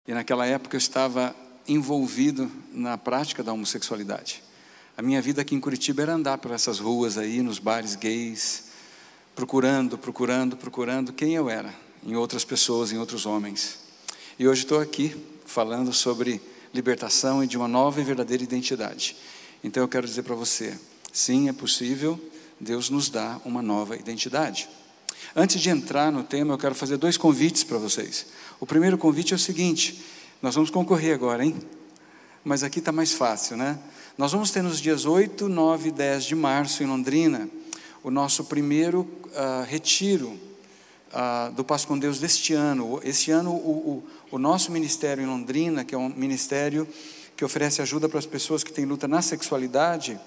E naquela época eu estava envolvido na prática da homossexualidade. A minha vida aqui em Curitiba era andar por essas ruas aí, nos bares gays, procurando quem eu era, em outras pessoas, em outros homens. E hoje estou aqui falando sobre libertação e de uma nova e verdadeira identidade. Então eu quero dizer para você, sim, é possível, Deus nos dá uma nova identidade. Antes de entrar no tema, eu quero fazer 2 convites para vocês. O primeiro convite é o seguinte: nós vamos concorrer agora, hein? Mas aqui está mais fácil, né? Nós vamos ter nos dias 8, 9 e 10 de março, em Londrina, o nosso primeiro retiro do Paz com Deus deste ano. Este ano, o nosso ministério em Londrina, que é um ministério que oferece ajuda para as pessoas que têm luta na sexualidade,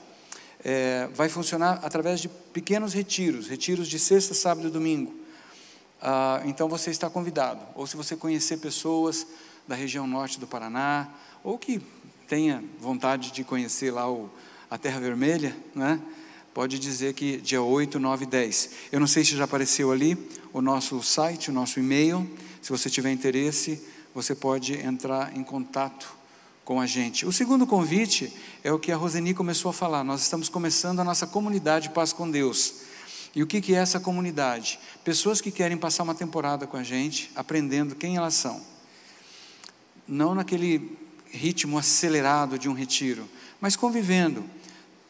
vai funcionar através de pequenos retiros de sexta, sábado e domingo. Então você está convidado, ou se você conhecer pessoas da região norte do Paraná, ou que tenha vontade de conhecer lá a Terra Vermelha, né? Pode dizer que dia 8, 9 e 10. Eu não sei se já apareceu ali o nosso site, o nosso e-mail. Se você tiver interesse, você pode entrar em contato com a gente. O segundo convite é o que a Roseni começou a falar. Nós estamos começando a nossa comunidade Paz com Deus. E o que é essa comunidade? Pessoas que querem passar uma temporada com a gente, aprendendo quem elas são. Não naquele ritmo acelerado de um retiro, mas convivendo.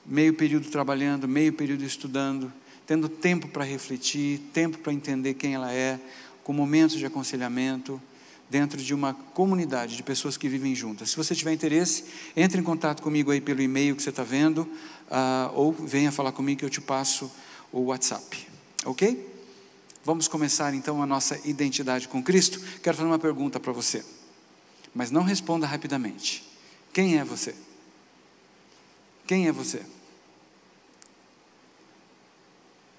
Meio período trabalhando, meio período estudando, tendo tempo para refletir, tempo para entender quem ela é, com momentos de aconselhamento, dentro de uma comunidade de pessoas que vivem juntas. Se você tiver interesse, entre em contato comigo aí pelo e-mail que você está vendo, ou venha falar comigo que eu te passo o WhatsApp, ok? Vamos começar então a nossa identidade com Cristo. Quero fazer uma pergunta para você, mas não responda rapidamente. Quem é você? Quem é você?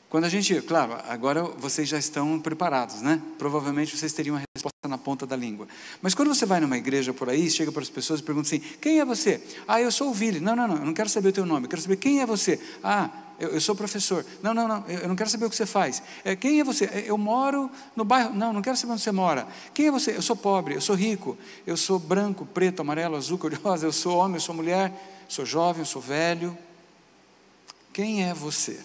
Quando a gente, claro, agora vocês já estão preparados, né? Provavelmente vocês teriam a resposta na ponta da língua. Mas quando você vai numa igreja por aí, chega para as pessoas e pergunta assim: quem é você? Eu sou o Vili. Não, eu não quero saber o teu nome, eu quero saber quem é você. Eu sou professor. Não, eu não quero saber o que você faz. Quem é você? Eu moro no bairro. Não quero saber onde você mora. Quem é você? Eu sou pobre, eu sou rico, eu sou branco, preto, amarelo, azul, cor-de-rosa, eu sou homem, eu sou mulher, sou jovem, eu sou velho. Quem é você?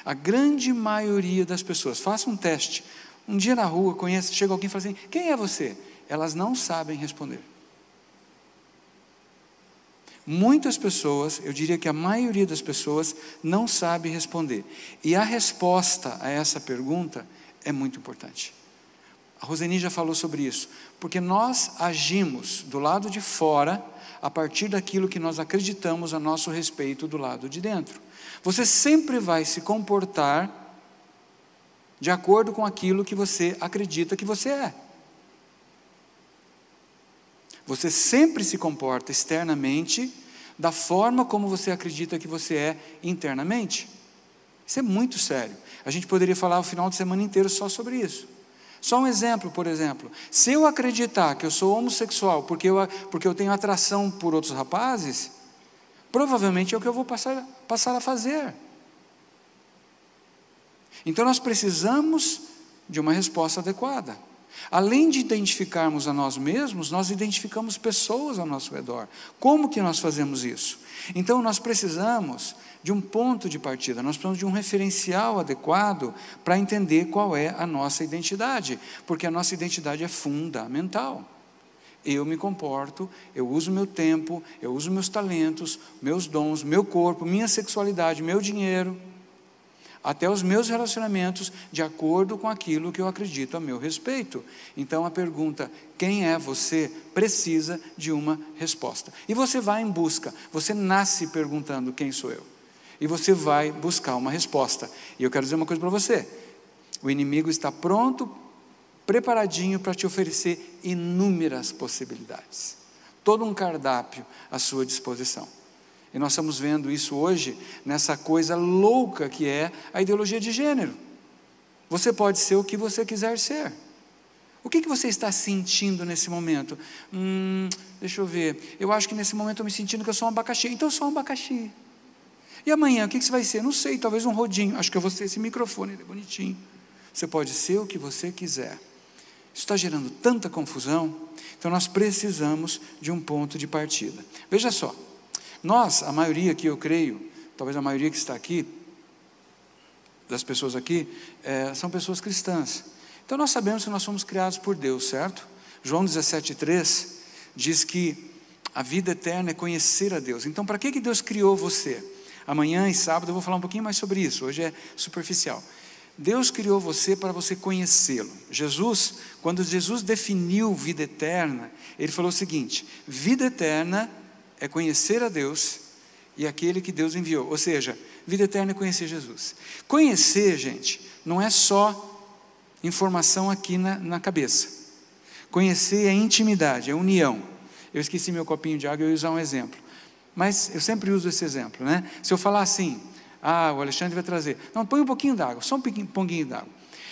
A grande maioria das pessoas, faça um teste, um dia na rua, chega alguém e fala assim: quem é você? Elas não sabem responder. Muitas pessoas, eu diria que a maioria das pessoas não sabe responder, e a resposta a essa pergunta é muito importante. A Roseni já falou sobre isso, porque nós agimos do lado de fora, a partir daquilo que nós acreditamos a nosso respeito do lado de dentro. Você sempre vai se comportar de acordo com aquilo que você acredita que você é. Você sempre se comporta externamente da forma como você acredita que você é internamente. Isso é muito sério. A gente poderia falar o final de semana inteiro só sobre isso. Só um exemplo, por exemplo, se eu acreditar que eu sou homossexual porque eu tenho atração por outros rapazes, provavelmente é o que eu vou passar a fazer. Então nós precisamos de uma resposta adequada. Além de identificarmos a nós mesmos, nós identificamos pessoas ao nosso redor. Como que nós fazemos isso? Então nós precisamos de um ponto de partida, nós precisamos de um referencial adequado para entender qual é a nossa identidade, porque a nossa identidade é fundamental. Eu me comporto, eu uso meu tempo, eu uso meus talentos, meus dons, meu corpo, minha sexualidade, meu dinheiro, até os meus relacionamentos, de acordo com aquilo que eu acredito a meu respeito. Então a pergunta, quem é você, precisa de uma resposta. E você vai em busca, você nasce perguntando quem sou eu. E você vai buscar uma resposta. E eu quero dizer uma coisa para você, o inimigo está pronto, preparadinho para te oferecer inúmeras possibilidades. Todo um cardápio à sua disposição. E nós estamos vendo isso hoje, nessa coisa louca que é a ideologia de gênero. Você pode ser o que você quiser ser. O que você está sentindo nesse momento? Deixa eu ver, eu acho que nesse momento eu estou me sentindo que eu sou um abacaxi. Então eu sou um abacaxi. E amanhã, o que você vai ser? Não sei, talvez um rodinho. Acho que eu vou ser esse microfone, ele é bonitinho. Você pode ser o que você quiser. Isso está gerando tanta confusão. Então nós precisamos de um ponto de partida. Veja só, nós, a maioria que eu creio, talvez a maioria que está aqui, das pessoas aqui, são pessoas cristãs. Então nós sabemos que nós somos criados por Deus, certo? João 17,3 diz que a vida eterna é conhecer a Deus. Então para que Deus criou você? Amanhã e sábado eu vou falar um pouquinho mais sobre isso, hoje é superficial. Deus criou você para você conhecê-lo. Quando Jesus definiu vida eterna, Ele falou o seguinte: vida eterna é conhecer a Deus e aquele que Deus enviou. Ou seja, vida eterna é conhecer Jesus. Conhecer, gente, não é só informação aqui na cabeça. Conhecer é intimidade, é união. Eu esqueci meu copinho de água, eu ia usar um exemplo. Mas eu sempre uso esse exemplo, né? Se eu falar assim, o Alexandre vai trazer. Não, põe um pouquinho d'água, só um pouquinho d'água.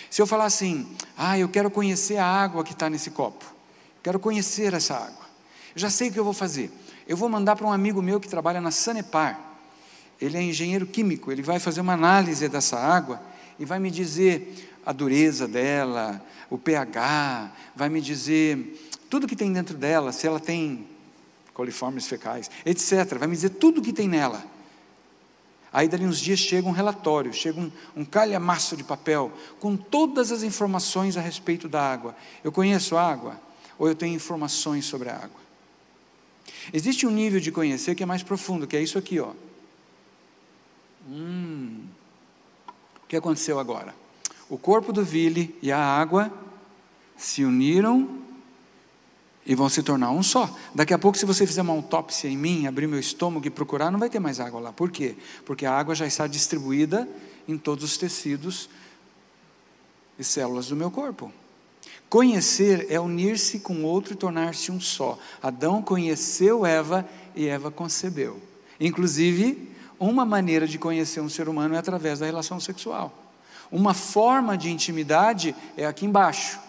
Se eu falar assim, eu quero conhecer a água que está nesse copo. Quero conhecer essa água. Eu já sei o que eu vou fazer. Eu vou mandar para um amigo meu que trabalha na Sanepar. Ele é engenheiro químico, ele vai fazer uma análise dessa água e vai me dizer a dureza dela, o pH, vai me dizer tudo que tem dentro dela, se ela tem coliformes fecais, etc. Vai me dizer tudo que tem nela. Aí dali uns dias chega um relatório, chega um calhamaço de papel, com todas as informações a respeito da água. Eu conheço a água, ou eu tenho informações sobre a água? Existe um nível de conhecer que é mais profundo, que é isso aqui, ó. O que aconteceu agora? O corpo do Vili e a água se uniram e vão se tornar um só. Daqui a pouco, se você fizer uma autópsia em mim, abrir meu estômago e procurar, não vai ter mais água lá. Por quê? Porque a água já está distribuída em todos os tecidos e células do meu corpo. Conhecer é unir-se com outro e tornar-se um só. Adão conheceu Eva e Eva concebeu. Inclusive, uma maneira de conhecer um ser humano é através da relação sexual. Uma forma de intimidade é aqui embaixo.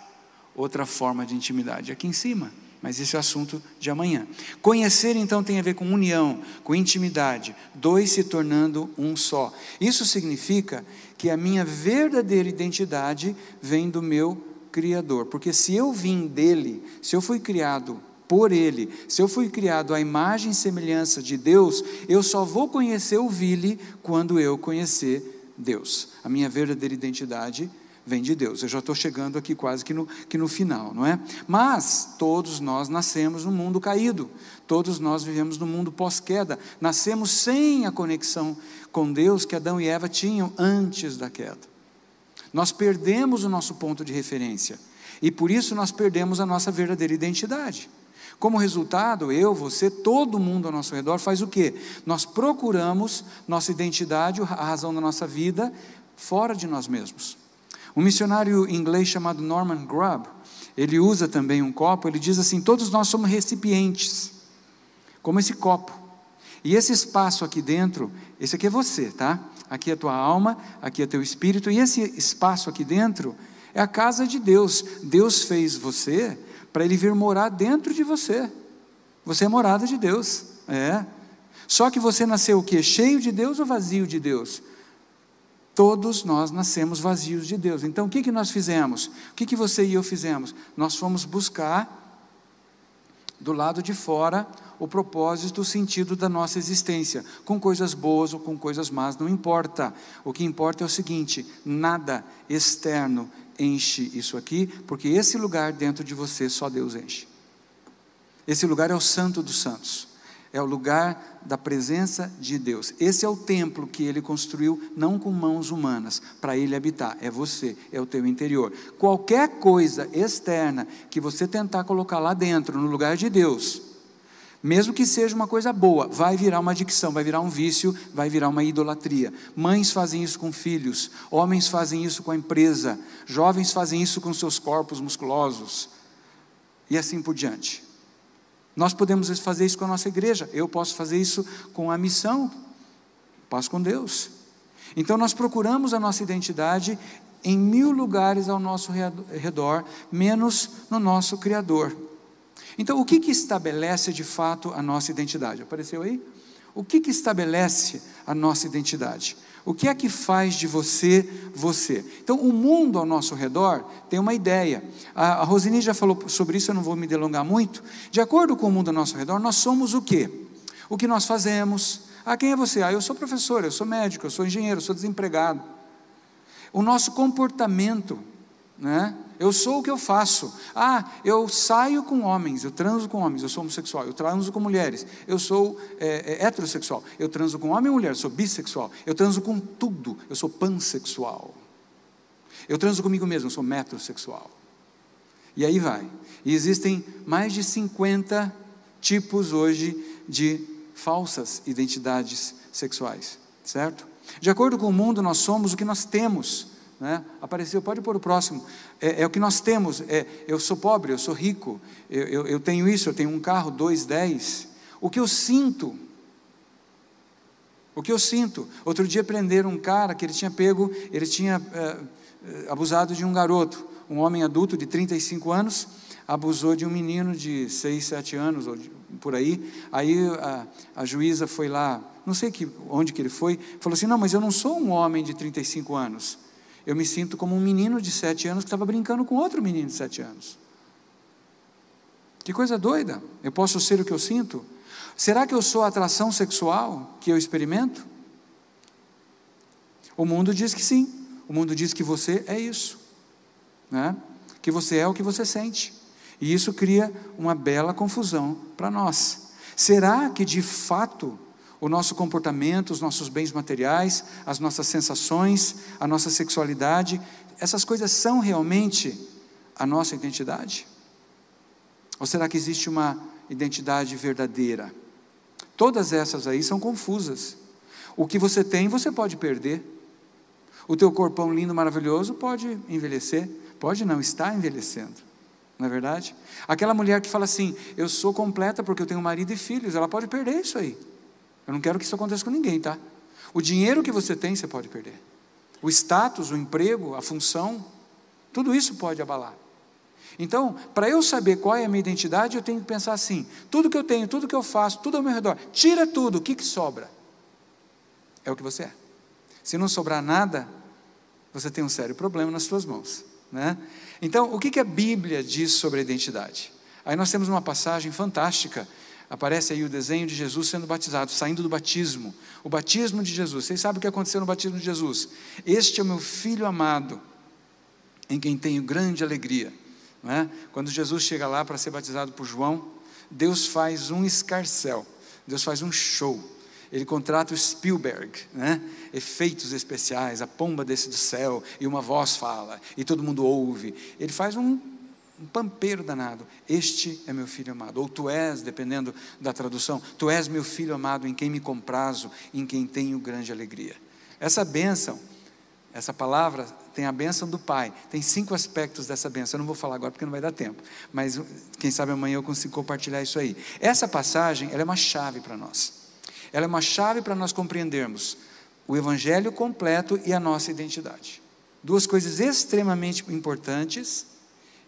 Outra forma de intimidade é aqui em cima. Mas isso é assunto de amanhã. Conhecer então tem a ver com união, com intimidade, dois se tornando um só. Isso significa que a minha verdadeira identidade vem do meu Criador, porque se eu vim dele, se eu fui criado por ele, se eu fui criado à imagem e semelhança de Deus, eu só vou conhecer o Vili quando eu conhecer Deus. A minha verdadeira identidade vem de Deus. Eu já estou chegando aqui quase que no final, não é? Mas todos nós nascemos no mundo caído, todos nós vivemos no mundo pós-queda, nascemos sem a conexão com Deus que Adão e Eva tinham antes da queda. Nós perdemos o nosso ponto de referência, e por isso nós perdemos a nossa verdadeira identidade. Como resultado, eu, você, todo mundo ao nosso redor faz o quê? Nós procuramos nossa identidade, a razão da nossa vida, fora de nós mesmos. Um missionário inglês chamado Norman Grubb, ele usa também um copo, ele diz assim: todos nós somos recipientes, como esse copo, e esse espaço aqui dentro, esse aqui é você, tá? Aqui é a tua alma, aqui é teu espírito, e esse espaço aqui dentro é a casa de Deus. Deus fez você para Ele vir morar dentro de você. Você é morada de Deus, Só que você nasceu o quê? Cheio de Deus ou vazio de Deus? Todos nós nascemos vazios de Deus. Então o que nós fizemos? O que você e eu fizemos? Nós fomos buscar do lado de fora o propósito, o sentido da nossa existência, com coisas boas ou com coisas más, não importa. O que importa é o seguinte: nada externo enche isso aqui, porque esse lugar dentro de você só Deus enche. Esse lugar é o Santo dos Santos, é o lugar da presença de Deus. Esse é o templo que Ele construiu, não com mãos humanas, para Ele habitar. É você, é o teu interior. Qualquer coisa externa que você tentar colocar lá dentro, no lugar de Deus, mesmo que seja uma coisa boa, vai virar uma adicção, vai virar um vício, vai virar uma idolatria. Mães fazem isso com filhos, homens fazem isso com a empresa, jovens fazem isso com seus corpos musculosos, e assim por diante. Nós podemos fazer isso com a nossa igreja, eu posso fazer isso com a missão, paz com Deus. Então nós procuramos a nossa identidade em 1000 lugares ao nosso redor, menos no nosso Criador. Então o que estabelece de fato a nossa identidade? Apareceu aí? O que estabelece a nossa identidade? O que é que faz de você, você? Então, o mundo ao nosso redor tem uma ideia. A Rosini já falou sobre isso, eu não vou me delongar muito. De acordo com o mundo ao nosso redor, nós somos o quê? O que nós fazemos. Quem é você? Eu sou professor, eu sou médico, eu sou engenheiro, eu sou desempregado. O nosso comportamento, né? Eu sou o que eu faço. Eu saio com homens, eu transo com homens, eu sou homossexual, eu transo com mulheres, eu sou heterossexual, eu transo com homem e mulher, eu sou bissexual, eu transo com tudo, eu sou pansexual, eu transo comigo mesmo, eu sou metrosexual. E aí vai. E existem mais de 50 tipos hoje de falsas identidades sexuais, certo? De acordo com o mundo, nós somos o que nós temos. Apareceu, pode pôr o próximo. É o que nós temos. Eu sou pobre, eu sou rico, eu tenho isso, eu tenho um carro, 2, 10. O que eu sinto? Outro dia prenderam um cara que ele tinha abusado de um garoto, um homem adulto de 35 anos, abusou de um menino de 6, 7 anos, ou por aí. Aí a juíza foi lá, não sei onde que ele foi, falou assim: não, mas eu não sou um homem de 35 anos. Eu me sinto como um menino de 7 anos que estava brincando com outro menino de 7 anos. Que coisa doida. Eu posso ser o que eu sinto? Será que eu sou a atração sexual que eu experimento? O mundo diz que sim. O mundo diz que você é isso, né? Que você é o que você sente. E isso cria uma bela confusão para nós. Será que de fato o nosso comportamento, os nossos bens materiais, as nossas sensações, a nossa sexualidade, essas coisas são realmente a nossa identidade? Ou será que existe uma identidade verdadeira? Todas essas aí são confusas. O que você tem, você pode perder. O teu corpão lindo, maravilhoso, pode envelhecer. Pode não, está envelhecendo. Não é verdade? Aquela mulher que fala assim: eu sou completa porque eu tenho marido e filhos, ela pode perder isso aí. Eu não quero que isso aconteça com ninguém, tá? O dinheiro que você tem, você pode perder. O status, o emprego, a função, tudo isso pode abalar. Então, para eu saber qual é a minha identidade, eu tenho que pensar assim: tudo que eu tenho, tudo que eu faço, tudo ao meu redor, tira tudo, o que sobra? É o que você é. Se não sobrar nada, você tem um sério problema nas suas mãos, né? Então, o que a Bíblia diz sobre a identidade? Aí nós temos uma passagem fantástica. Aparece aí o desenho de Jesus sendo batizado, saindo do batismo. O batismo de Jesus. Vocês sabem o que aconteceu no batismo de Jesus? Este é o meu filho amado, em quem tenho grande alegria. Não é? Quando Jesus chega lá para ser batizado por João, Deus faz um escarcéu, Deus faz um show. Ele contrata o Spielberg, né? Efeitos especiais, a pomba desce do céu, e uma voz fala, e todo mundo ouve. Ele faz um pampeiro danado. Este é meu filho amado. Ou tu és, dependendo da tradução, tu és meu filho amado, em quem me comprazo, em quem tenho grande alegria. Essa bênção, essa palavra tem a bênção do Pai. Tem 5 aspectos dessa bênção. Eu não vou falar agora porque não vai dar tempo, mas quem sabe amanhã eu consigo compartilhar isso aí. Essa passagem, ela é uma chave para nós. Ela é uma chave para nós compreendermos o Evangelho completo e a nossa identidade. 2 coisas extremamente importantes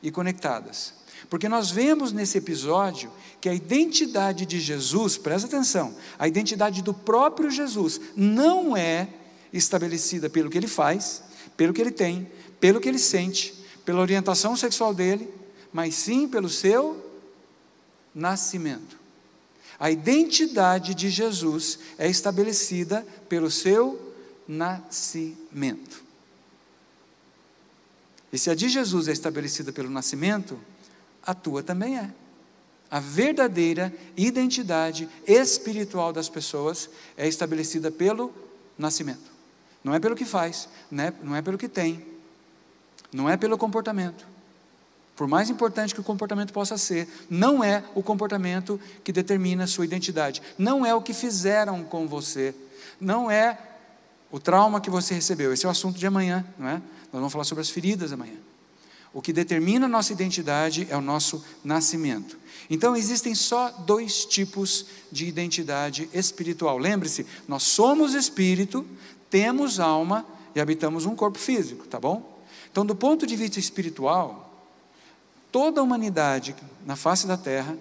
e conectadas, porque nós vemos nesse episódio que a identidade de Jesus, presta atenção, a identidade do próprio Jesus não é estabelecida pelo que ele faz, pelo que ele tem, pelo que ele sente, pela orientação sexual dele, mas sim pelo seu nascimento. A identidade de Jesus é estabelecida pelo seu nascimento. E se a de Jesus é estabelecida pelo nascimento, a tua também é. A verdadeira identidade espiritual das pessoas é estabelecida pelo nascimento. Não é pelo que faz, não é pelo que tem, não é pelo comportamento. Por mais importante que o comportamento possa ser, não é o comportamento que determina a sua identidade. Não é o que fizeram com você. Não é o trauma que você recebeu. Esse é o assunto de amanhã, não é? Nós vamos falar sobre as feridas amanhã. O que determina a nossa identidade é o nosso nascimento. Então existem só 2 tipos de identidade espiritual. Lembre-se, nós somos espírito, temos alma e habitamos um corpo físico, tá bom? Então, do ponto de vista espiritual, toda a humanidade na face da terra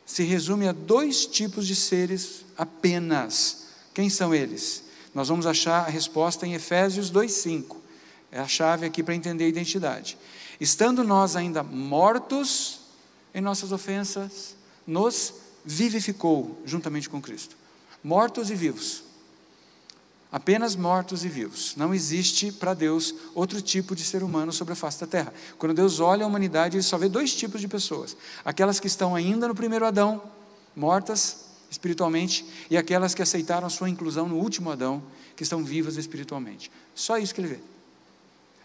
se resume a 2 tipos de seres apenas. Quem são eles? Nós vamos achar a resposta em Efésios 2:5. É a chave aqui para entender a identidade. Estando nós ainda mortos em nossas ofensas, nos vivificou juntamente com Cristo. Mortos e vivos. Apenas mortos e vivos. Não existe para Deus outro tipo de ser humano sobre a face da terra. Quando Deus olha a humanidade, Ele só vê dois tipos de pessoas: aquelas que estão ainda no primeiro Adão, mortas espiritualmente, e aquelas que aceitaram a sua inclusão no último Adão, que estão vivas espiritualmente. Só isso que Ele vê.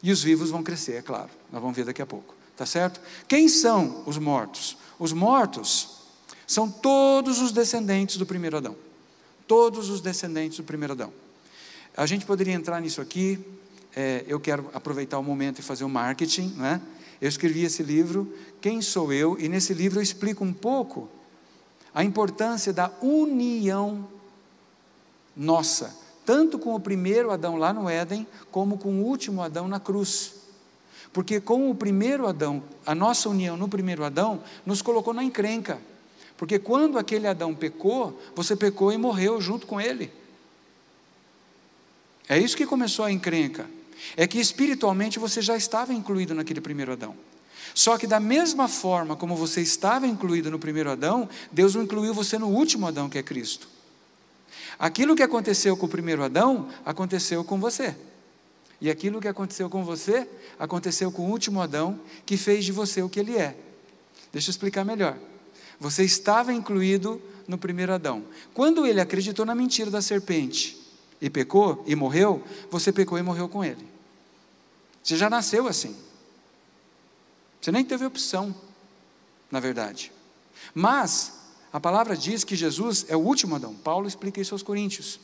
E os vivos vão crescer, é claro, nós vamos ver daqui a pouco, tá certo? Quem são os mortos? Os mortos são todos os descendentes do primeiro Adão. Todos os descendentes do primeiro Adão. A gente poderia entrar nisso aqui, eu quero aproveitar o momento e fazer o marketing, né? Eu escrevi esse livro, Quem Sou Eu? E nesse livro eu explico um pouco a importância da união nossa, tanto com o primeiro Adão lá no Éden, como com o último Adão na cruz. Porque com o primeiro Adão, a nossa união no primeiro Adão, nos colocou na encrenca. Porque quando aquele Adão pecou, você pecou e morreu junto com ele. É isso que começou a encrenca. É que espiritualmente você já estava incluído naquele primeiro Adão. Só que da mesma forma como você estava incluído no primeiro Adão, Deus incluiu você no último Adão, que é Cristo. Aquilo que aconteceu com o primeiro Adão, aconteceu com você. E aquilo que aconteceu com você, aconteceu com o último Adão, que fez de você o que ele é. Deixa eu explicar melhor. Você estava incluído no primeiro Adão. Quando ele acreditou na mentira da serpente, e pecou, e morreu, você pecou e morreu com ele. Você já nasceu assim. Você nem teve opção, na verdade. Mas a palavra diz que Jesus é o último Adão. Paulo explica isso aos Coríntios.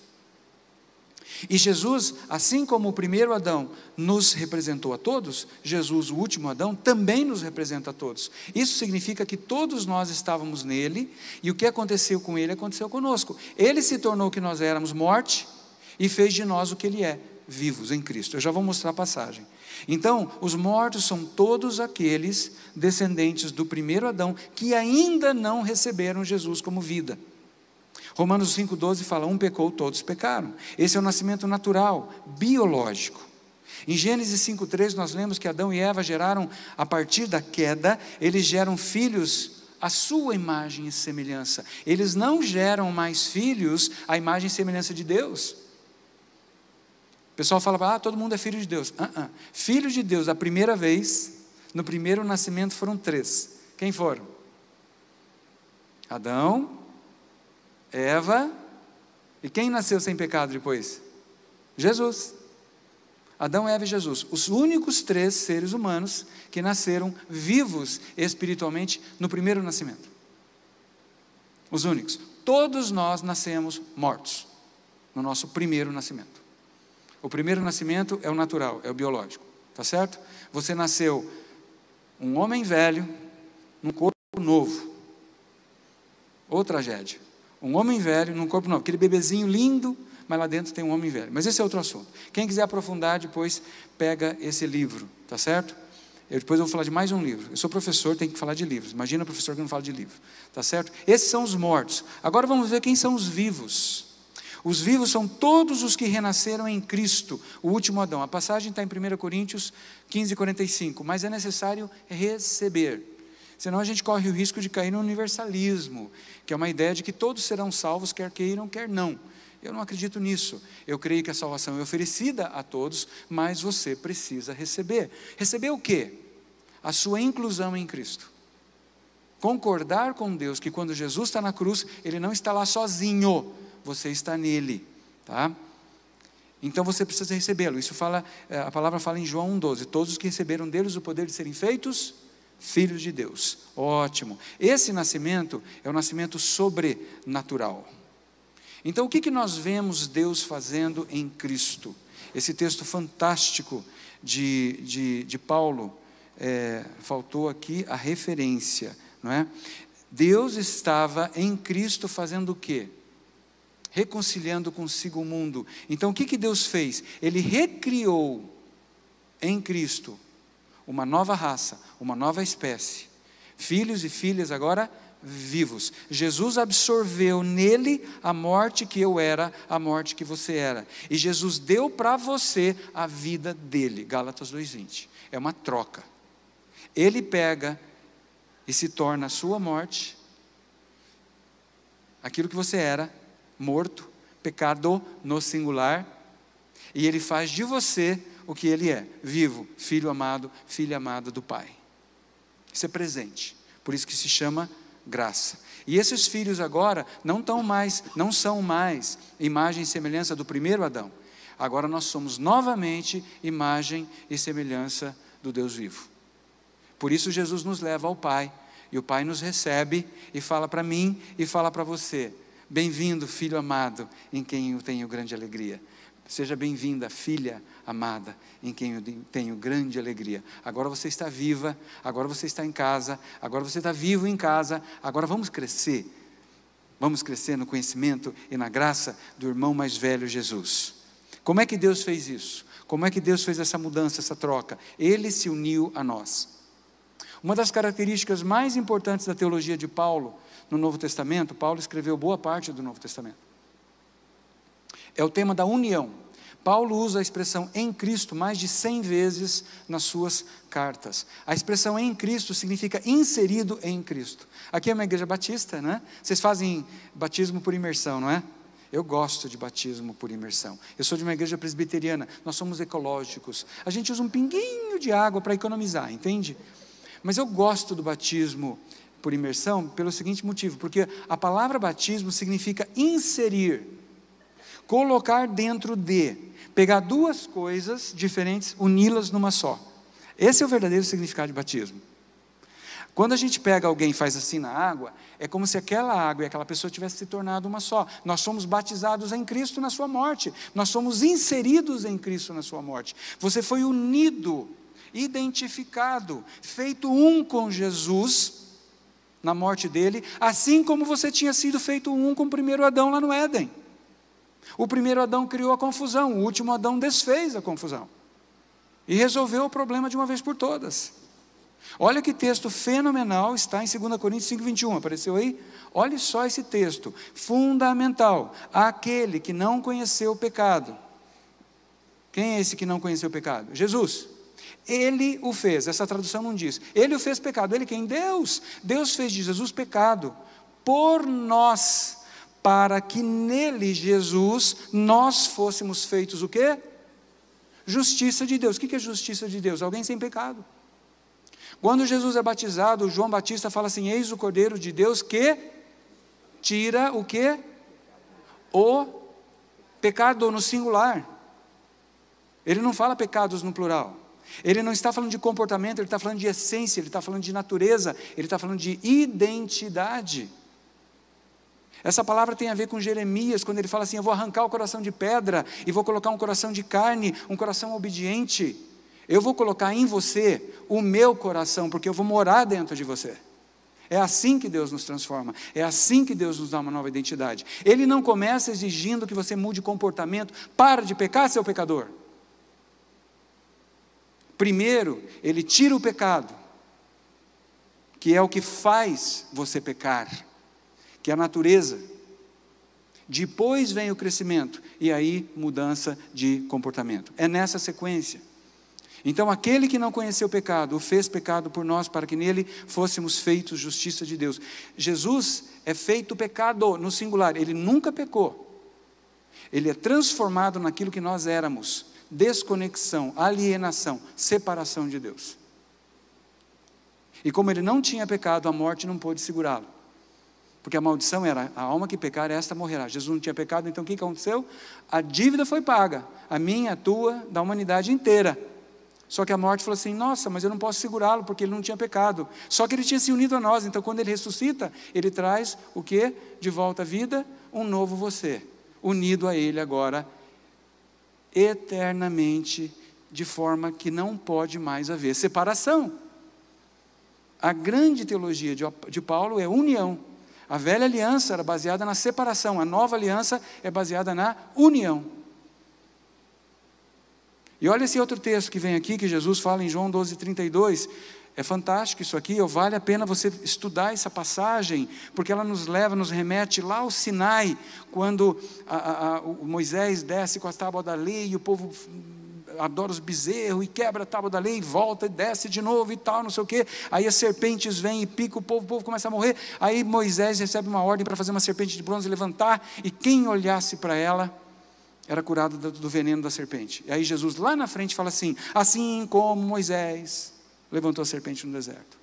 E Jesus, assim como o primeiro Adão nos representou a todos, Jesus, o último Adão, também nos representa a todos. Isso significa que todos nós estávamos nele, e o que aconteceu com ele, aconteceu conosco. Ele se tornou o que nós éramos, morte, e fez de nós o que ele é, vivos em Cristo. Eu já vou mostrar a passagem. Então, os mortos são todos aqueles descendentes do primeiro Adão, que ainda não receberam Jesus como vida. Romanos 5,12 fala: um pecou, todos pecaram. Esse é o nascimento natural, biológico. Em Gênesis 5,3 nós lemos que Adão e Eva geraram, a partir da queda, eles geram filhos à sua imagem e semelhança. Eles não geram mais filhos à imagem e semelhança de Deus. O pessoal fala: todo mundo é filho de Deus. Filho de Deus, a primeira vez, no primeiro nascimento foram 3. Quem foram? Adão, Eva, e quem nasceu sem pecado depois? Jesus. Adão, Eva e Jesus, os únicos 3 seres humanos que nasceram vivos espiritualmente no primeiro nascimento. Os únicos. Todos nós nascemos mortos no nosso primeiro nascimento. O primeiro nascimento é o natural, é o biológico, tá certo? Você nasceu um homem velho, num corpo novo. Ou tragédia. Um homem velho num corpo novo, aquele bebezinho lindo, mas lá dentro tem um homem velho. Mas esse é outro assunto. Quem quiser aprofundar, depois pega esse livro, tá certo? Depois eu vou falar de mais um livro. Eu sou professor, tenho que falar de livros. Imagina professor que não fala de livro, tá certo? Esses são os mortos. Agora vamos ver quem são os vivos. Os vivos são todos os que renasceram em Cristo, o último Adão. A passagem está em 1 Coríntios 15:45. Mas é necessário receber. Senão a gente corre o risco de cair no universalismo, que é uma ideia de que todos serão salvos, quer queiram, quer não. Eu não acredito nisso. Eu creio que a salvação é oferecida a todos, mas você precisa receber. Receber o quê? A sua inclusão em Cristo. Concordar com Deus que quando Jesus está na cruz, Ele não está lá sozinho, você está nele, tá? Então você precisa recebê-lo. Isso fala, a palavra fala em João 1,12. Todos os que receberam deles o poder de serem feitos filhos de Deus. Ótimo. Esse nascimento é o nascimento sobrenatural. Então o que nós vemos Deus fazendo em Cristo? Esse texto fantástico de Paulo, faltou aqui a referência, não é? Deus estava em Cristo fazendo o quê? Reconciliando consigo o mundo. Então o que Deus fez? Ele recriou em Cristo uma nova raça, uma nova espécie, filhos e filhas agora vivos. Jesus absorveu nele a morte que eu era, a morte que você era. E Jesus deu para você a vida dele. Gálatas 2:20. É uma troca. Ele pega e se torna a sua morte, aquilo que você era, morto, pecado no singular, e ele faz de você o que ele é, vivo, filho amado, filha amada do Pai. Isso é presente, por isso que se chama graça. E esses filhos agora não são mais imagem e semelhança do primeiro Adão. Agora nós somos novamente imagem e semelhança do Deus vivo. Por isso Jesus nos leva ao Pai, e o Pai nos recebe e fala para mim e fala para você: bem-vindo, filho amado, em quem eu tenho grande alegria. Seja bem-vinda, filha amada, em quem eu tenho grande alegria. Agora você está viva, agora você está em casa, agora você está vivo em casa, agora vamos crescer no conhecimento e na graça do irmão mais velho, Jesus. Como é que Deus fez isso? Como é que Deus fez essa mudança, essa troca? Ele se uniu a nós. Uma das características mais importantes da teologia de Paulo no Novo Testamento, Paulo escreveu boa parte do Novo Testamento, é o tema da união. Paulo usa a expressão em Cristo mais de 100 vezes nas suas cartas. A expressão em Cristo significa inserido em Cristo. Aqui é uma igreja batista, né? Vocês fazem batismo por imersão, não é? Eu gosto de batismo por imersão. Eu sou de uma igreja presbiteriana, nós somos ecológicos. A gente usa um pinguinho de água para economizar, entende? Mas eu gosto do batismo por imersão pelo seguinte motivo, porque a palavra batismo significa inserir, colocar dentro de, pegar duas coisas diferentes, uni-las numa só. Esse é o verdadeiro significado de batismo. Quando a gente pega alguém e faz assim na água, é como se aquela água e aquela pessoa tivesse se tornado uma só. Nós somos batizados em Cristo na sua morte, nós somos inseridos em Cristo na sua morte. Você foi unido, identificado, feito um com Jesus na morte dele, assim como você tinha sido feito um com o primeiro Adão lá no Éden. O primeiro Adão criou a confusão, o último Adão desfez a confusão e resolveu o problema de uma vez por todas. Olha que texto fenomenal está em 2 Coríntios 5:21, apareceu aí? Olhe só esse texto, fundamental. Aquele que não conheceu o pecado. Quem é esse que não conheceu o pecado? Jesus. Ele o fez, essa tradução não diz. Ele o fez pecado, ele quem? Deus. Deus fez de Jesus pecado por nós, para que nele, Jesus, nós fôssemos feitos o quê? Justiça de Deus. O que é justiça de Deus? Alguém sem pecado. Quando Jesus é batizado, João Batista fala assim: eis o Cordeiro de Deus que tira o quê? O pecado no singular. Ele não fala pecados no plural. Ele não está falando de comportamento, ele está falando de essência, ele está falando de natureza, ele está falando de identidade. Essa palavra tem a ver com Jeremias, quando ele fala assim: eu vou arrancar o coração de pedra e vou colocar um coração de carne, um coração obediente. Eu vou colocar em você o meu coração, porque eu vou morar dentro de você. É assim que Deus nos transforma, é assim que Deus nos dá uma nova identidade. Ele não começa exigindo que você mude comportamento, para de pecar, seu pecador. Primeiro, ele tira o pecado, que é o que faz você pecar, que é a natureza. Depois vem o crescimento, e aí mudança de comportamento. É nessa sequência. Então aquele que não conheceu o pecado, o fez pecado por nós, para que nele fôssemos feitos justiça de Deus. Jesus é feito pecado no singular, ele nunca pecou. Ele é transformado naquilo que nós éramos: desconexão, alienação, separação de Deus. E como ele não tinha pecado, a morte não pôde segurá-lo. Porque a maldição era: a alma que pecar, esta morrerá. Jesus não tinha pecado, então o que aconteceu? A dívida foi paga, a minha, a tua, da humanidade inteira. Só que a morte falou assim: nossa, mas eu não posso segurá-lo, porque ele não tinha pecado. Só que ele tinha se unido a nós, então quando ele ressuscita, ele traz o quê? De volta à vida, um novo você, unido a ele agora, eternamente, de forma que não pode mais haver separação. A grande teologia de Paulo é união. A velha aliança era baseada na separação, a nova aliança é baseada na união. E olha esse outro texto que vem aqui, que Jesus fala em João 12:32, É fantástico isso aqui, vale a pena você estudar essa passagem, porque ela nos leva, nos remete lá ao Sinai, quando o Moisés desce com a tábua da lei, e o povo adora os bezerros, e quebra a tábua da lei, e volta, e desce de novo, e tal, não sei o quê, aí as serpentes vêm e picam o povo começa a morrer, aí Moisés recebe uma ordem para fazer uma serpente de bronze, levantar, e quem olhasse para ela, era curado do veneno da serpente. E aí Jesus lá na frente fala assim, assim como Moisés levantou a serpente no deserto.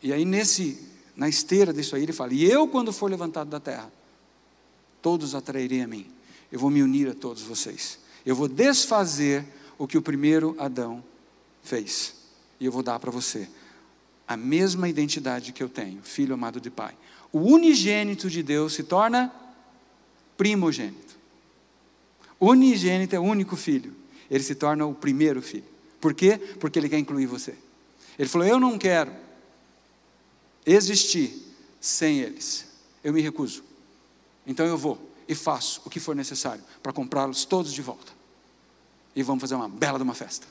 E aí na esteira disso aí ele fala, e eu quando for levantado da terra, todos atrairei a mim, eu vou me unir a todos vocês, eu vou desfazer o que o primeiro Adão fez, e eu vou dar para você a mesma identidade que eu tenho, filho amado de pai. O unigênito de Deus se torna primogênito. Unigênito é o único filho, ele se torna o primeiro filho. Por quê? Porque ele quer incluir você. Ele falou, eu não quero existir sem eles, eu me recuso, então eu vou e faço o que for necessário para comprá-los todos de volta, e vamos fazer uma bela de uma festa,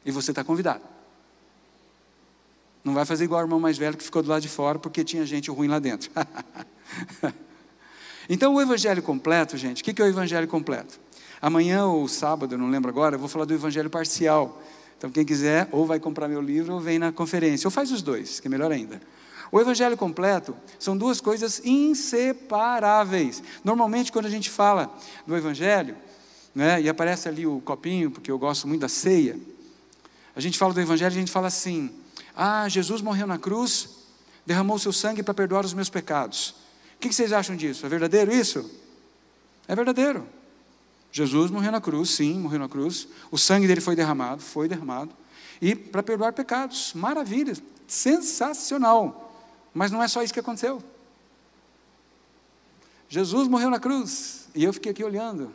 e você está convidado. Não vai fazer igual o irmão mais velho que ficou do lado de fora, porque tinha gente ruim lá dentro. Então o evangelho completo, gente, o que é o evangelho completo? Amanhã ou sábado, eu não lembro agora, eu vou falar do evangelho parcial. Então quem quiser, ou vai comprar meu livro, ou vem na conferência, ou faz os dois, que é melhor ainda. O evangelho completo são duas coisas inseparáveis. Normalmente quando a gente fala do evangelho, né, e aparece ali o copinho, porque eu gosto muito da ceia, a gente fala do evangelho, a gente fala assim, Jesus morreu na cruz, derramou o seu sangue para perdoar os meus pecados. O que vocês acham disso? É verdadeiro isso? É verdadeiro. Jesus morreu na cruz, sim, morreu na cruz, o sangue dele foi derramado, e para perdoar pecados, maravilha, sensacional, mas não é só isso que aconteceu. Jesus morreu na cruz, e eu fiquei aqui olhando.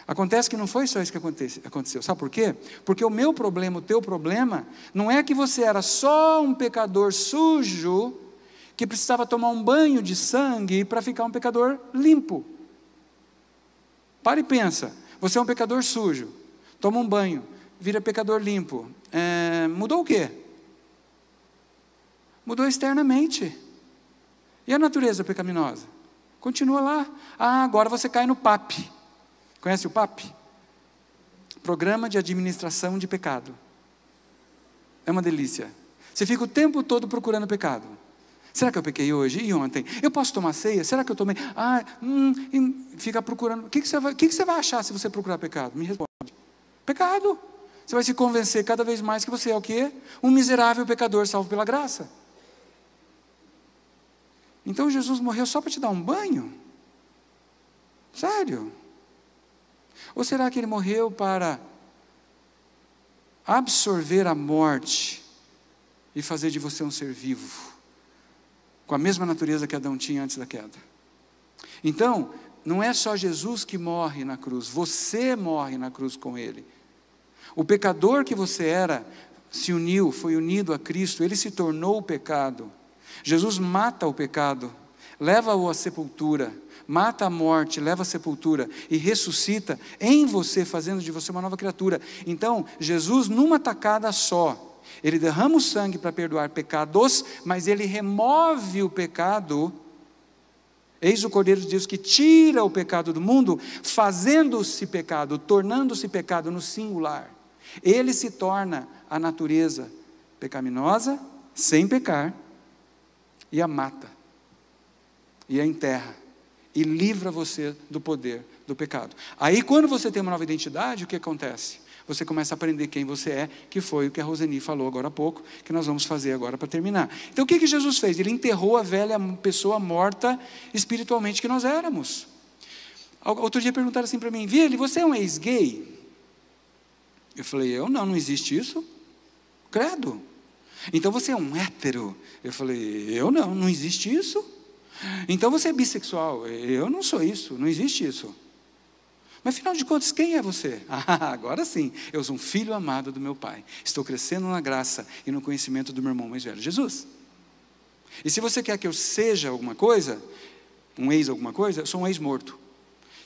Acontece que não foi só isso que aconteceu, sabe por quê? Porque o meu problema, o teu problema, não é que você era só um pecador sujo, que precisava tomar um banho de sangue para ficar um pecador limpo. Para e pensa, você é um pecador sujo, toma um banho, vira pecador limpo, mudou o quê? Mudou externamente. E a natureza pecaminosa? Continua lá. Agora você cai no PAP. Conhece o PAP? Programa de Administração de Pecado. É uma delícia. Você fica o tempo todo procurando pecado. Será que eu pequei hoje e ontem? Eu posso tomar ceia? Será que eu tomei? Fica procurando. O que você vai achar se você procurar pecado? Me responde. Pecado. Você vai se convencer cada vez mais que você é o quê? Um miserável pecador salvo pela graça. Então Jesus morreu só para te dar um banho? Sério? Ou será que ele morreu para absorver a morte e fazer de você um ser vivo, com a mesma natureza que Adão tinha antes da queda? Então, não é só Jesus que morre na cruz, você morre na cruz com ele. O pecador que você era, se uniu, foi unido a Cristo, ele se tornou o pecado. Jesus mata o pecado, leva-o à sepultura, mata a morte, leva a sepultura e ressuscita em você, fazendo de você uma nova criatura. Então, Jesus numa tacada só, ele derrama o sangue para perdoar pecados, mas ele remove o pecado. Eis o Cordeiro de Deus que tira o pecado do mundo, fazendo-se pecado, tornando-se pecado no singular. Ele se torna a natureza pecaminosa, sem pecar, e a mata, e a enterra, e livra você do poder do pecado. Aí quando você tem uma nova identidade, o que acontece? Você começa a aprender quem você é, que foi o que a Roseni falou agora há pouco, que nós vamos fazer agora para terminar. Então o que Jesus fez? Ele enterrou a velha pessoa morta espiritualmente que nós éramos. Outro dia perguntaram assim para mim, Vili, você é um ex-gay? Eu falei, não existe isso? Credo. Então você é um hétero? Eu falei, não existe isso. Então você é bissexual? Eu não sou isso, não existe isso. Mas afinal de contas, quem é você? Agora sim, eu sou um filho amado do meu Pai. Estou crescendo na graça e no conhecimento do meu irmão mais velho, Jesus. E se você quer que eu seja alguma coisa, um ex alguma coisa, eu sou um ex morto.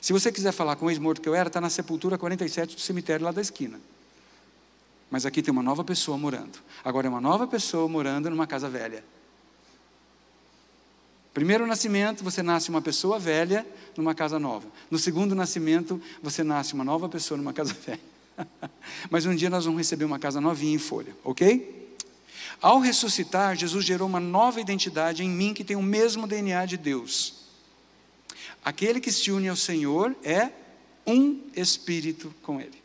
Se você quiser falar com o ex-morto que eu era, está na sepultura 47 do cemitério lá da esquina. Mas aqui tem uma nova pessoa morando. Agora é uma nova pessoa morando numa casa velha. Primeiro nascimento, você nasce uma pessoa velha numa casa nova. No segundo nascimento, você nasce uma nova pessoa numa casa velha. Mas um dia nós vamos receber uma casa novinha em folha, ok? Ao ressuscitar, Jesus gerou uma nova identidade em mim que tem o mesmo DNA de Deus. Aquele que se une ao Senhor é um espírito com Ele.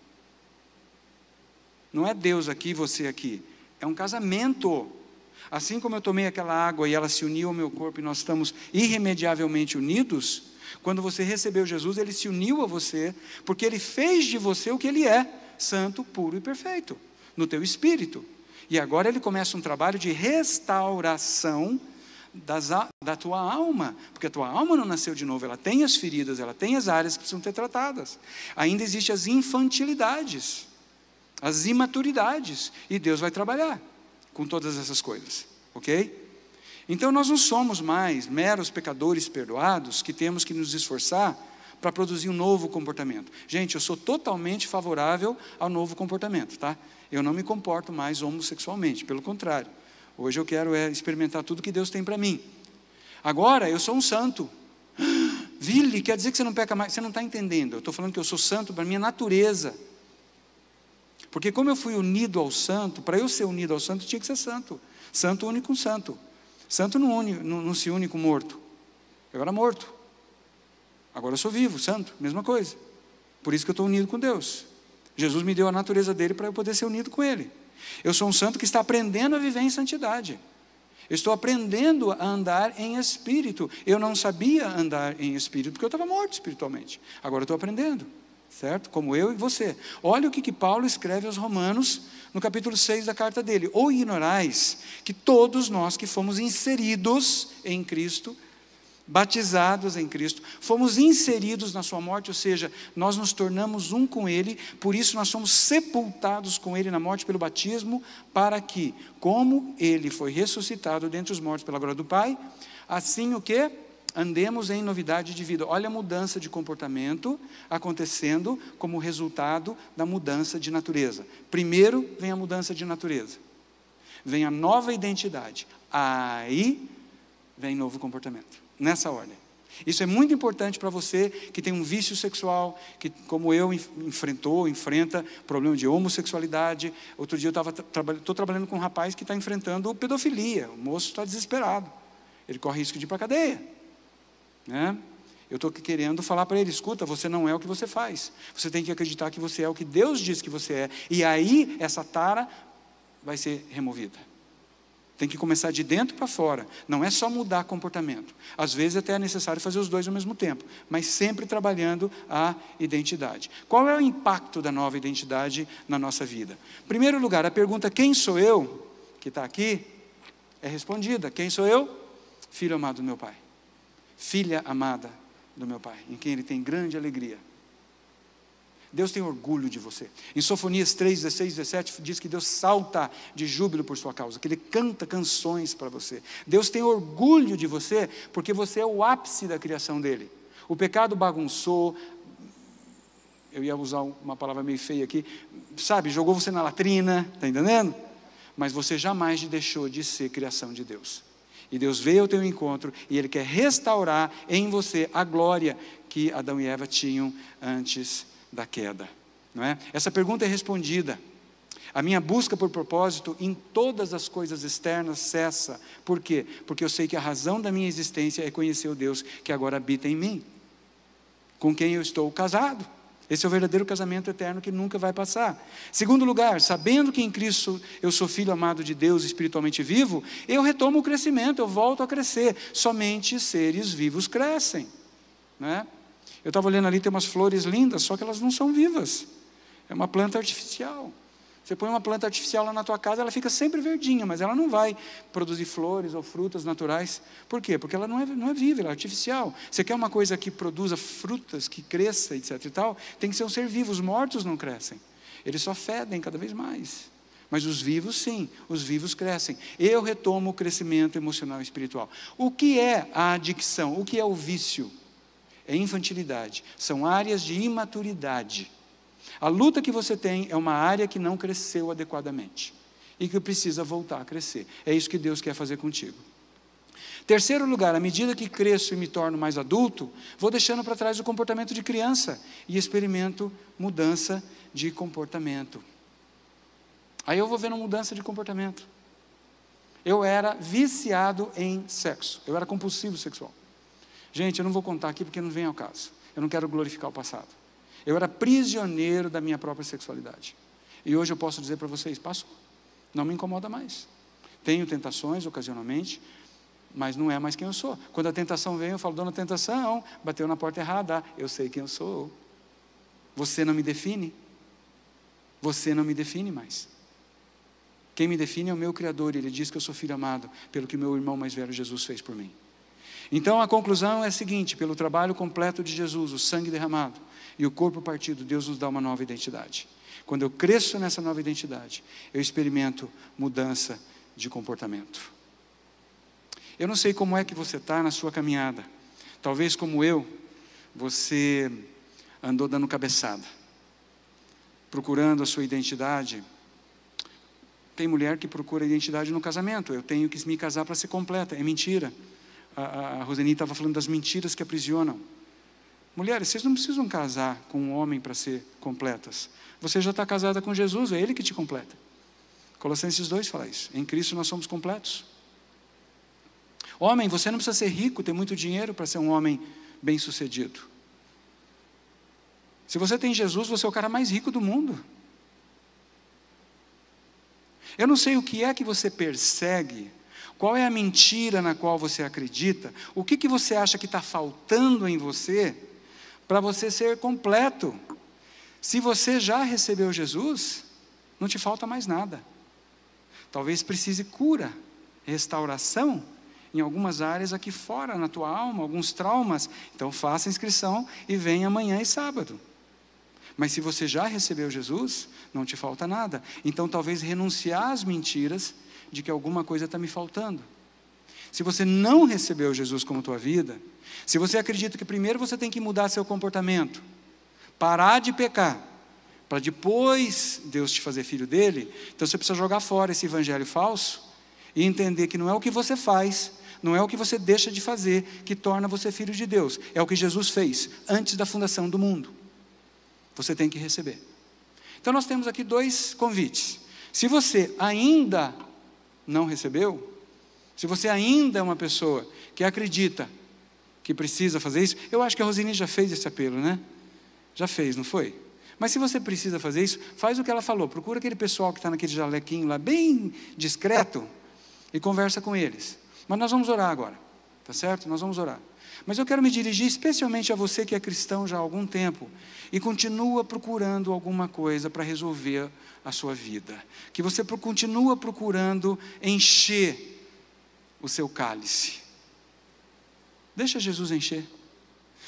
Não é Deus aqui, você aqui. É um casamento. Assim como eu tomei aquela água e ela se uniu ao meu corpo e nós estamos irremediavelmente unidos, quando você recebeu Jesus, Ele se uniu a você, porque Ele fez de você o que Ele é, santo, puro e perfeito, no teu espírito. E agora Ele começa um trabalho de restauração da tua alma, porque a tua alma não nasceu de novo, ela tem as feridas, ela tem as áreas que precisam ser tratadas. Ainda existem as infantilidades, as imaturidades, e Deus vai trabalhar com todas essas coisas, ok? Então nós não somos mais meros pecadores perdoados que temos que nos esforçar para produzir um novo comportamento. Gente, eu sou totalmente favorável ao novo comportamento, tá? Eu não me comporto mais homossexualmente, pelo contrário. Hoje eu quero experimentar tudo que Deus tem para mim. Agora, eu sou um santo. Vili, quer dizer que você não peca mais? Você não está entendendo. Eu estou falando que eu sou santo para a minha natureza. Porque como eu fui unido ao santo, para eu ser unido ao santo, tinha que ser santo. Santo une com santo. Santo não se une com morto. Eu era morto. Agora eu sou vivo, santo, mesma coisa. Por isso que eu estou unido com Deus. Jesus me deu a natureza dele para eu poder ser unido com Ele. Eu sou um santo que está aprendendo a viver em santidade. Eu estou aprendendo a andar em espírito. Eu não sabia andar em espírito, porque eu estava morto espiritualmente. Agora eu estou aprendendo, certo? Como eu e você. Olha o que Paulo escreve aos Romanos, no capítulo 6 da carta dele. Ou ignorais que todos nós que fomos inseridos em Cristo, batizados em Cristo, fomos inseridos na sua morte, ou seja, nós nos tornamos um com Ele, por isso nós somos sepultados com Ele na morte pelo batismo, para que, como Ele foi ressuscitado dentre os mortos pela glória do Pai, assim o que? Andemos em novidade de vida. Olha a mudança de comportamento acontecendo como resultado da mudança de natureza. Primeiro vem a mudança de natureza, vem a nova identidade, aí vem novo comportamento. Nessa ordem. Isso é muito importante para você que tem um vício sexual, que como eu enfrenta problema de homossexualidade. Outro dia eu estou trabalhando com um rapaz que está enfrentando pedofilia. O moço está desesperado. Ele corre risco de ir para a cadeia. Né? Eu estou querendo falar para ele, escuta, você não é o que você faz. Você tem que acreditar que você é o que Deus diz que você é. E aí essa tara vai ser removida. Tem que começar de dentro para fora. Não é só mudar comportamento. Às vezes até é necessário fazer os dois ao mesmo tempo. Mas sempre trabalhando a identidade. Qual é o impacto da nova identidade na nossa vida? Em primeiro lugar, a pergunta quem sou eu, que está aqui, é respondida. Quem sou eu? Filho amado do meu Pai. Filha amada do meu Pai, em quem Ele tem grande alegria. Deus tem orgulho de você. Em Sofonias 3, 16, 17, diz que Deus salta de júbilo por sua causa, que Ele canta canções para você. Deus tem orgulho de você, porque você é o ápice da criação dEle. O pecado bagunçou, eu ia usar uma palavra meio feia aqui, sabe, jogou você na latrina, está entendendo? Mas você jamais deixou de ser criação de Deus. E Deus veio ao teu encontro, e Ele quer restaurar em você a glória que Adão e Eva tinham antes da queda, não é? Essa pergunta é respondida. A minha busca por propósito em todas as coisas externas cessa. Por quê? Porque eu sei que a razão da minha existência é conhecer o Deus que agora habita em mim, com quem eu estou casado. Esse é o verdadeiro casamento eterno que nunca vai passar. Segundo lugar, sabendo que em Cristo eu sou filho amado de Deus, espiritualmente vivo, eu retomo o crescimento, eu volto a crescer. Somente seres vivos crescem, não é? Eu estava olhando ali, tem umas flores lindas, só que elas não são vivas. É uma planta artificial. Você põe uma planta artificial lá na tua casa, ela fica sempre verdinha, mas ela não vai produzir flores ou frutas naturais. Por quê? Porque ela não é viva, ela é artificial. Você quer uma coisa que produza frutas, que cresça, etc. e tal, tem que ser um ser vivo. Os mortos não crescem. Eles só fedem cada vez mais. Mas os vivos sim, os vivos crescem. Eu retomo o crescimento emocional e espiritual. O que é a adicção? O que é o vício? é infantilidade, são áreas de imaturidade. A luta que você tem é uma área que não cresceu adequadamente e que precisa voltar a crescer. É isso que Deus quer fazer contigo. Terceiro lugar, à medida que cresço e me torno mais adulto, vou deixando para trás o comportamento de criança e experimento mudança de comportamento. Aí eu vou vendo mudança de comportamento. Eu era viciado em sexo, eu era compulsivo sexual. Gente, eu não vou contar aqui porque não vem ao caso. Eu não quero glorificar o passado. Eu era prisioneiro da minha própria sexualidade. E hoje eu posso dizer para vocês, passou. Não me incomoda mais. Tenho tentações ocasionalmente, mas não é mais quem eu sou. Quando a tentação vem, eu falo, dona tentação, bateu na porta errada, eu sei quem eu sou. Você não me define. Você não me define mais. Quem me define é o meu Criador, Ele diz que eu sou filho amado, pelo que meu irmão mais velho Jesus fez por mim. Então a conclusão é a seguinte, pelo trabalho completo de Jesus, o sangue derramado e o corpo partido, Deus nos dá uma nova identidade. Quando eu cresço nessa nova identidade, eu experimento mudança de comportamento. Eu não sei como é que você está na sua caminhada. Talvez como eu, você andou dando cabeçada, procurando a sua identidade. Tem mulher que procura identidade no casamento. Eu tenho que me casar para ser completa. É mentira. A Roseni estava falando das mentiras que aprisionam. Mulheres, vocês não precisam casar com um homem para ser completas. Você já está casada com Jesus, é Ele que te completa. Colossenses 2 fala isso. Em Cristo nós somos completos. Homem, você não precisa ser rico, ter muito dinheiro para ser um homem bem-sucedido. Se você tem Jesus, você é o cara mais rico do mundo. Eu não sei o que é que você persegue, qual é a mentira na qual você acredita, o que você acha que está faltando em você, para você ser completo. Se você já recebeu Jesus, não te falta mais nada. Talvez precise cura, restauração, em algumas áreas aqui fora, na tua alma, alguns traumas. Então faça a inscrição e venha amanhã e sábado. Mas se você já recebeu Jesus, não te falta nada. Então talvez renunciar às mentiras de que alguma coisa está me faltando. Se você não recebeu Jesus como tua vida, se você acredita que primeiro você tem que mudar seu comportamento, parar de pecar, para depois Deus te fazer filho dele, então você precisa jogar fora esse evangelho falso e entender que não é o que você faz, não é o que você deixa de fazer que torna você filho de Deus. É o que Jesus fez antes da fundação do mundo. Você tem que receber. Então nós temos aqui 2 convites. Se você ainda não recebeu, se você ainda é uma pessoa que acredita que precisa fazer isso, eu acho que a Roseni já fez esse apelo, né? Já fez, não foi? Mas se você precisa fazer isso, faz o que ela falou, procura aquele pessoal que está naquele jalequinho lá, bem discreto, e conversa com eles. Mas nós vamos orar agora, tá certo? Nós vamos orar. Mas eu quero me dirigir especialmente a você que é cristão já há algum tempo e continua procurando alguma coisa para resolver a sua vida. Que você continua procurando encher o seu cálice. Deixa Jesus encher.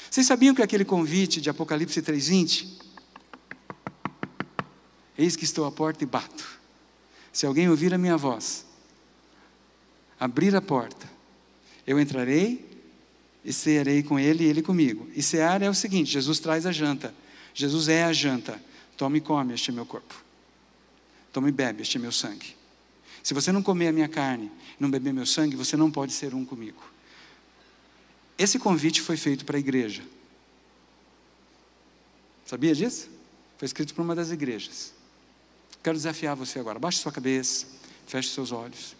Vocês sabiam que aquele convite de Apocalipse 3:20? Eis que estou à porta e bato. Se alguém ouvir a minha voz, abrir a porta, eu entrarei e cearei com ele e ele comigo. E cear é o seguinte, Jesus traz a janta. Jesus é a janta. Tome e come, este é meu corpo. Tome e bebe, este é meu sangue. Se você não comer a minha carne, não beber meu sangue, você não pode ser um comigo. Esse convite foi feito para a igreja. Sabia disso? Foi escrito por uma das igrejas. Quero desafiar você agora. Baixe sua cabeça, feche seus olhos.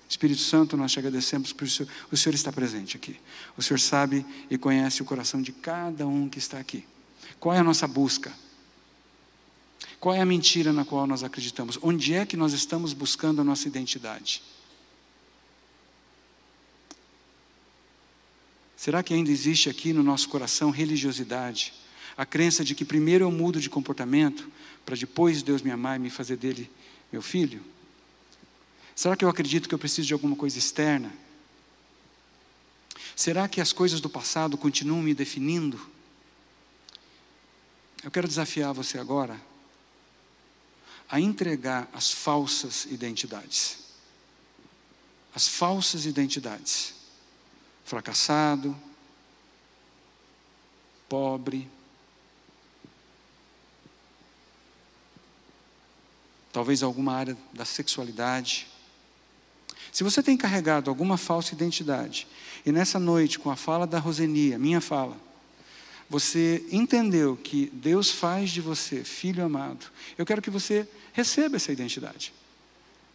Espírito Santo, nós te agradecemos por o Senhor está presente aqui. O Senhor sabe e conhece o coração de cada um que está aqui. Qual é a nossa busca? Qual é a mentira na qual nós acreditamos? Onde é que nós estamos buscando a nossa identidade? Será que ainda existe aqui no nosso coração religiosidade? A crença de que primeiro eu mudo de comportamento, para depois Deus me amar e me fazer dele meu filho? Será que eu acredito que eu preciso de alguma coisa externa? Será que as coisas do passado continuam me definindo? Eu quero desafiar você agora a entregar as falsas identidades. As falsas identidades. Fracassado, pobre. Talvez alguma área da sexualidade. Se você tem carregado alguma falsa identidade, e nessa noite, com a fala da Roseni, a minha fala, você entendeu que Deus faz de você filho amado, eu quero que você receba essa identidade.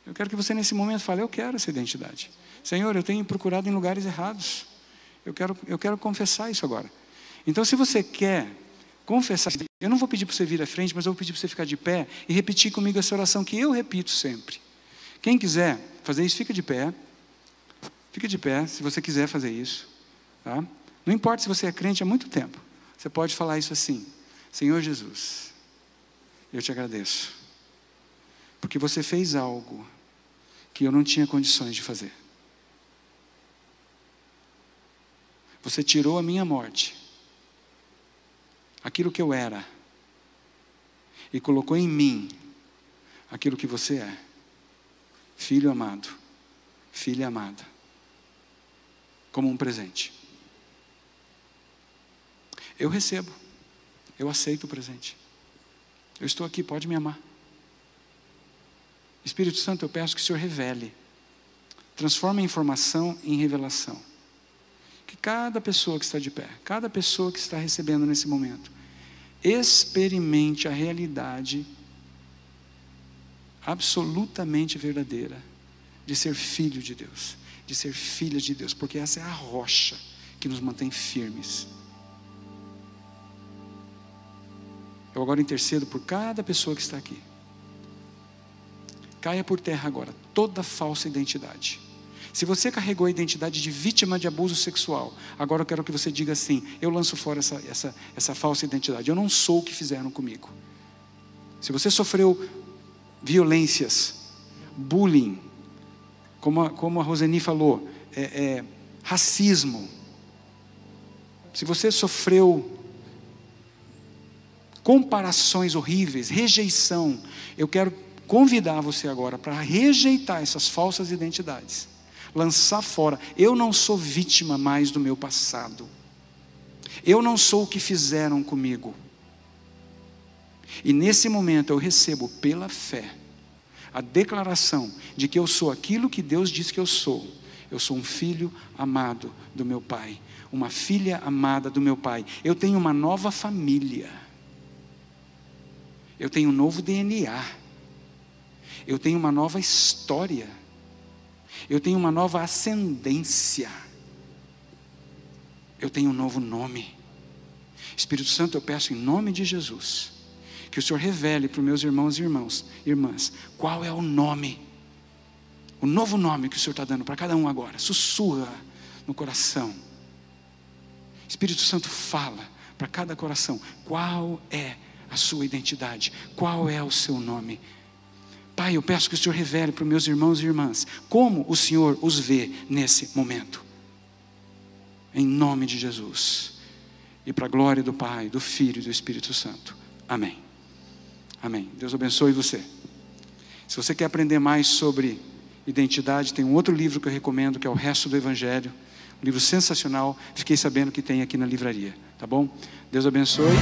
Eu quero que você nesse momento fale, eu quero essa identidade. Senhor, eu tenho procurado em lugares errados. Eu quero confessar isso agora. Então, se você quer confessar, eu não vou pedir para você vir à frente, mas eu vou pedir para você ficar de pé e repetir comigo essa oração que eu repito sempre. Quem quiser fazer isso, fica de pé. Fica de pé, se você quiser fazer isso. Tá? Não importa se você é crente há muito tempo. Você pode falar isso assim: Senhor Jesus, eu te agradeço, porque você fez algo que eu não tinha condições de fazer. Você tirou a minha morte, aquilo que eu era, e colocou em mim aquilo que você é, filho amado, filha amada, como um presente. Eu recebo, eu aceito o presente. Eu estou aqui, pode me amar. Espírito Santo, eu peço que o Senhor revele, transforme a informação em revelação. Que cada pessoa que está de pé, cada pessoa que está recebendo nesse momento, experimente a realidade absolutamente verdadeira de ser filho de Deus, de ser filha de Deus, porque essa é a rocha que nos mantém firmes. Eu agora intercedo por cada pessoa que está aqui. Caia por terra agora toda falsa identidade. Se você carregou a identidade de vítima de abuso sexual, agora eu quero que você diga assim: eu lanço fora essa falsa identidade. Eu não sou o que fizeram comigo. Se você sofreu violências, bullying, como a Roseni falou, racismo. Se você sofreu comparações horríveis, rejeição, eu quero convidar você agora para rejeitar essas falsas identidades, lançar fora. Eu não sou vítima mais do meu passado, eu não sou o que fizeram comigo, e nesse momento eu recebo pela fé a declaração de que eu sou aquilo que Deus diz que eu sou um filho amado do meu Pai, uma filha amada do meu Pai. Eu tenho uma nova família, eu tenho um novo DNA, eu tenho uma nova história, eu tenho uma nova ascendência, eu tenho um novo nome. Espírito Santo, eu peço em nome de Jesus, que o Senhor revele para os meus irmãos e irmãs, qual é o nome, o novo nome que o Senhor está dando para cada um agora. Sussurra no coração. Espírito Santo, fala para cada coração, qual é a sua identidade, qual é o seu nome. Pai, eu peço que o Senhor revele para os meus irmãos e irmãs, como o Senhor os vê nesse momento. Em nome de Jesus. E para a glória do Pai, do Filho e do Espírito Santo. Amém. Amém. Deus abençoe você. Se você quer aprender mais sobre identidade, tem um outro livro que eu recomendo, que é O Resto do Evangelho. Um livro sensacional. Fiquei sabendo que tem aqui na livraria. Tá bom? Deus abençoe.